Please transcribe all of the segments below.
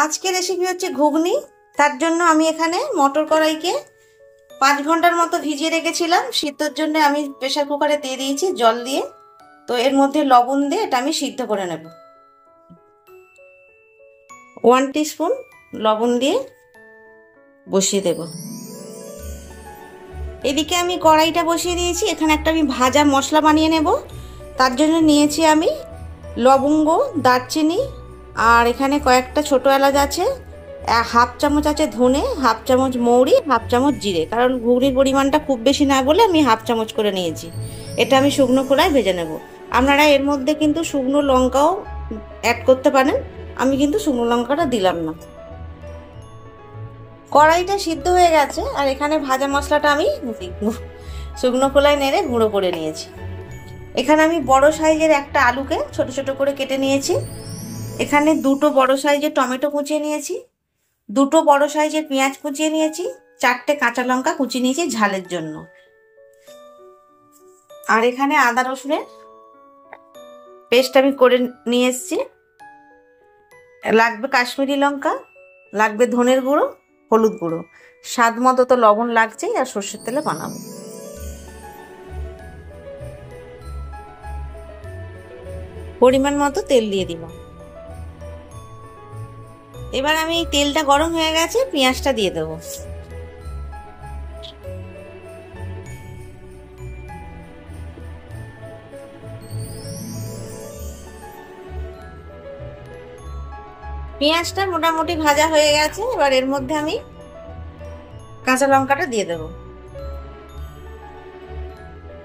আজকে রেসিপি হচ্ছে ঘুগনি। তার জন্য আমি এখানে মটর কড়াইকে 5 ঘন্টার মতো ভিজিয়ে রেখেছিলাম। সিদ্ধর জন্য আমি প্রেসার কুকারে দিয়ে দিয়েছি জল দিয়ে। তো এর মধ্যে লবণ দিয়ে এটা আমি সিদ্ধ করে নেব। 1 টিস্পুন লবণ দিয়ে বসিয়ে দেব। এদিকে আমি কড়াইটা বসিয়ে দিয়েছি। এখানে একটা আমি ভাজা মশলা বানিয়ে নেব। তার জন্য নিয়েছি আমি লবঙ্গ, দারচিনি, আর এখানে কয়েকটা ছোটো এলাচ আছে, 1/2 চামচ আছে ধনে, 1/2 চামচ মৌরি, 1/2 চামচ জিরে। কারণ ঘুগনির পরিমাণটা খুব বেশি না বলে আমি 1/2 চামচ করে নিয়েছি। এটা আমি শুকনো খোলায় ভেজে নেব। আপনারা এর মধ্যে কিন্তু শুকনো লঙ্কাও অ্যাড করতে পারেন, আমি কিন্তু শুকনো লঙ্কাটা দিলাম না। কড়াইটা সিদ্ধ হয়ে গেছে আর এখানে ভাজা মশলাটা আমি শুকনো খোলায় নেড়ে গুঁড়ো করে নিয়েছি। এখানে আমি বড় সাইজের একটা আলুকে ছোট ছোট করে কেটে নিয়েছি। এখানে 2টো বড় সাইজের টমেটো কুচিয়ে নিয়েছি, 2টো বড় সাইজের পেঁয়াজ কুচিয়ে নিয়েছি, 4টে কাঁচা লঙ্কা কুচিয়ে নিয়েছি ঝালের জন্য। আর এখানে আদা রসুনের পেস্ট আমি করে নিয়ে এসেছি। লাগবে কাশ্মীরি লঙ্কা, লাগবে ধনের গুঁড়ো, হলুদ গুঁড়ো, স্বাদ মতো তো লবণ লাগছেই, আর সর্ষের তেলে বানাবো। পরিমাণ মতো তেল দিয়ে দিব। এবার আমি এই তেলটা গরম হয়ে গেছে, পেঁয়াজটা দিয়ে দেব। পেঁয়াজটা মোটামুটি ভাজা হয়ে গেছে। এবার এর মধ্যে আমি কাঁচা লঙ্কাটা দিয়ে দেব।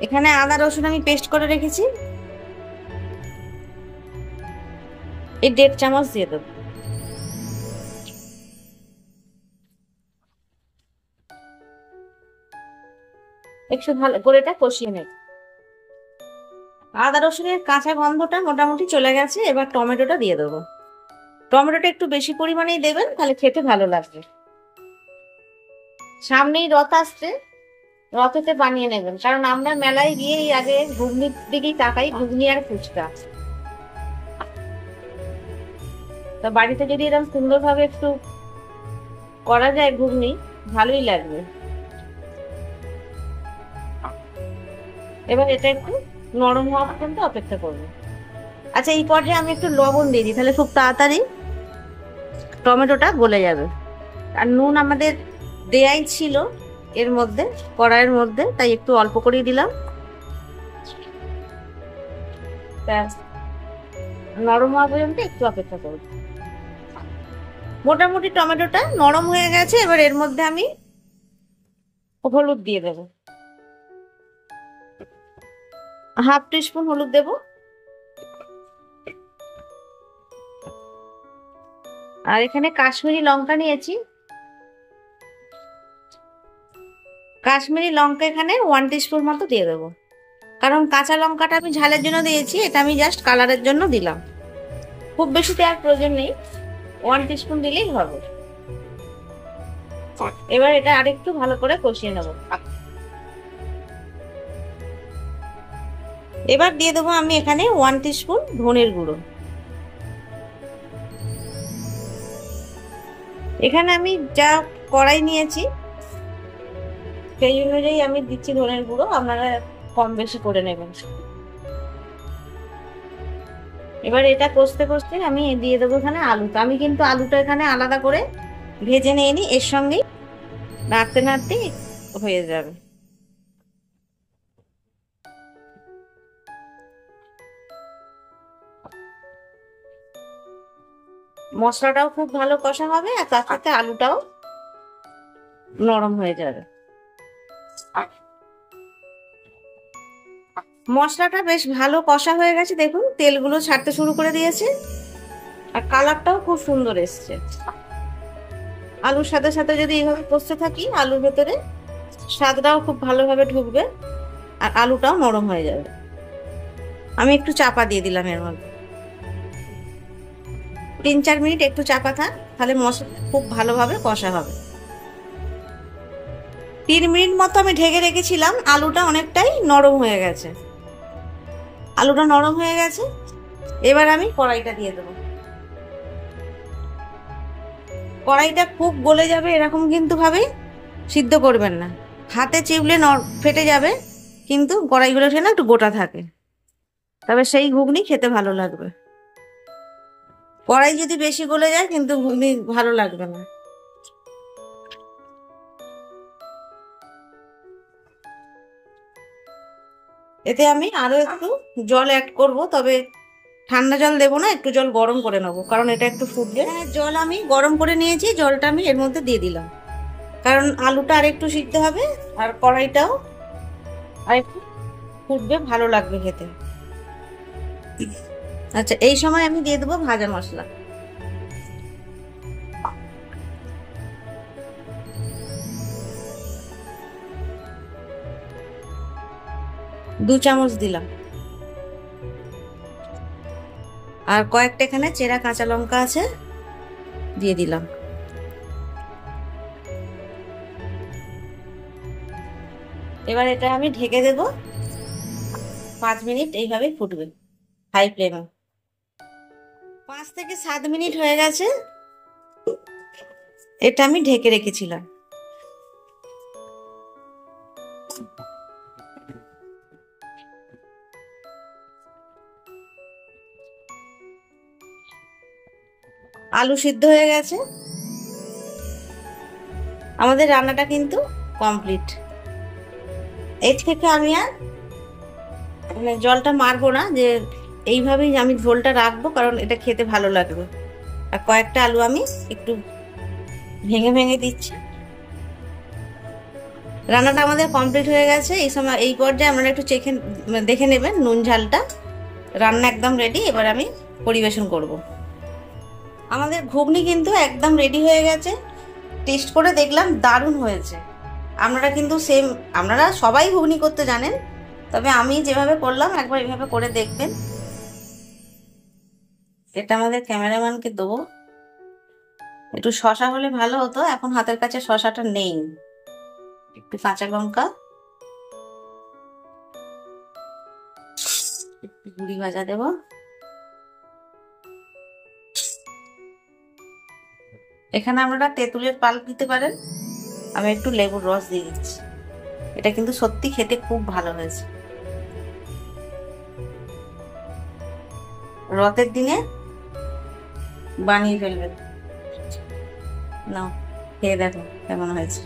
এখানে আদা রসুন আমি পেস্ট করে রেখেছি, এই 1.5 চামচ দিয়ে দেব। একটু ভালো করে এটা কষিয়ে নেব। আদা রসুনের কাঁচা গন্ধটা মোটামুটি চলে গেছে। এবার টমেটোটা দিয়ে দেবো। টমেটোটা একটু বেশি পরিমাণেই দেবেন, তাহলে খেতে ভালো লাগবে। সামনেই রথ আসছে, রথেতে বানিয়ে নেবেন। কারণ আমরা মেলায় গিয়েই আগে ঘুগনির দিকেই তাকাই, ঘুগনি আর ফুচকা। তা বাড়িতে যদি এরকম সুন্দরভাবে একটু করা যায় ঘুগনি, ভালোই লাগবে। এবার এটা একটু নরম হওয়া পর্যন্ত অপেক্ষা করবো। আচ্ছা, এই পর্যায়ে আমি একটু লবণ দিয়ে দিই, তাহলে খুব তাড়াতাড়ি টমেটোটা গলে যাবে। আর নুন আমাদের দেয়াই ছিল এর মধ্যে, কড়াইয়ের মধ্যে, তাই একটু অল্প করেই দিলাম। নরম হওয়া পর্যন্ত একটু অপেক্ষা করব। মোটামুটি টমেটোটা নরম হয়ে গেছে। এবার এর মধ্যে আমি হলুদ দিয়ে দেব, 1/2 টিস্পুন হলুদ দেব। আর এখানে কাশ্মীরি লঙ্কা নিয়েছি, কাশ্মীরি লঙ্কা এখানে 1 টিস্পুন মতো দিয়ে দেবো। কারণ কাঁচা লঙ্কাটা আমি ঝালের জন্য দিয়েছি, এটা আমি জাস্ট কালারের জন্য দিলাম। খুব বেশি দেওয়ার প্রয়োজন নেই, 1 টিস্পুন দিলেই হবে। এবার এটা আরেকটু ভালো করে কষিয়ে নেব। এবার দিয়ে দেবো আমি এখানে 1 টিস্পুন ধনের গুঁড়ো। এখানে আমি যা কড়াই নিয়েছি সেই অনুযায়ী আমি দিচ্ছি ধনের গুঁড়ো, আপনারা কম বেশি করে নেবেন। এবার এটা কষতে কষতে আমি দিয়ে দেবো এখানে আলুটা। আমি কিন্তু আলুটা এখানে আলাদা করে ভেজে নিয়ে নিই, এর সঙ্গেই নাড়তে নাড়তে হয়ে যাবে। মশলাটাও খুব ভালো কষা হবে, আর তার সাথে আলুটাও নরম হয়ে যাবে। মশলাটা বেশ ভালো কষা হয়ে গেছে, দেখুন তেলগুলো ছাড়তে শুরু করে দিয়েছে, আর কালারটাও খুব সুন্দর এসছে। আলুর সাথে সাথে যদি এইভাবে কষতে থাকি, আলুর ভেতরে স্বাদটাও খুব ভালোভাবে ঢুকবে, আর আলুটাও নরম হয়ে যাবে। আমি একটু চাপা দিয়ে দিলাম এর মধ্যে, 3-4 মিনিট একটু চাপা থাক, তাহলে মশলা খুব ভালোভাবে কষা হবে। 3 মিনিট মতো আমি ঢেকে রেখেছিলাম। আলুটা অনেকটাই নরম হয়ে গেছে, আলুটা নরম হয়ে গেছে। এবার আমি কড়াইটা দিয়ে দেবো। কড়াইটা খুব গলে যাবে এরকম কিন্তু ভাবে সিদ্ধ করবেন না, হাতে চিপলে ফেটে যাবে, কিন্তু কড়াইগুলো সে না একটু গোটা থাকে, তবে সেই ঘুগনি খেতে ভালো লাগবে। কড়াই যদি বেশি গলে যায় কিন্তু ঘুগনি ভালো লাগবে না। এতে আমি আরো একটু জল অ্যাড করব, তবে ঠান্ডা জল দেবো না, একটু জল গরম করে নেবো, কারণ এটা একটু ফুটবে। জল আমি গরম করে নিয়েছি, জলটা আমি এর মধ্যে দিয়ে দিলাম, কারণ আলুটা আর একটু সিদ্ধ হবে আর কড়াইটাও আর একটু ফুটবে, ভালো লাগবে খেতে। আচ্ছা, এই সময় আমি দিয়ে দেবো ভাজা মশলা। দু চামচ দিলাম, আর কয়েকটা এখানে চেরা কাঁচা লঙ্কা আছে, দিয়ে দিলাম। এবার এটা আমি ঢেকে দেব, 5 মিনিট এইভাবে ফুটবে হাই ফ্লেমে। 5 থেকে 7 মিনিট হয়ে গেছে, এটা আমি ঢেকে রেখেছিলাম। আলু সিদ্ধ হয়ে গেছে, আমাদের রান্নাটা কিন্তু কমপ্লিট। এর থেকে আমি আর জলটা মারবো না, যে এইভাবেই আমি ঝোলটা রাখবো, কারণ এটা খেতে ভালো লাগবে। আর কয়েকটা আলু আমি একটু ভেঙে ভেঙে দিচ্ছি। রান্নাটা আমাদের কমপ্লিট হয়ে গেছে। এই সময় এই পর্যায়ে আপনারা একটু দেখে নেবেন নুন ঝালটা। রান্না একদম রেডি, এবার আমি পরিবেশন করব। আমাদের ঘুগনি কিন্তু একদম রেডি হয়ে গেছে, টেস্ট করে দেখলাম দারুণ হয়েছে। আপনারা কিন্তু আপনারা সবাই ঘুগনি করতে জানেন, তবে আমি যেভাবে করলাম একবার এইভাবে করে দেখবেন। এটা আমাদের ক্যামেরাম্যানকে দেবো, একটু শশা হলে ভালো হতো, এখন হাতের কাছে শশাটা নেই। একটু কাঁচা লঙ্কা, একটু গুঁড়ি ভাজা দেব, এখানে আপনারা তেঁতুলের পাল্প দিতে পারেন, আমি একটু লেবুর রস দিয়ে দিচ্ছি। এটা কিন্তু সত্যি খেতে খুব ভালো হয়েছে। রথের দিনে বানিয়ে ফেলবেন। নাও খেয়ে দেখো কেমন হয়েছে।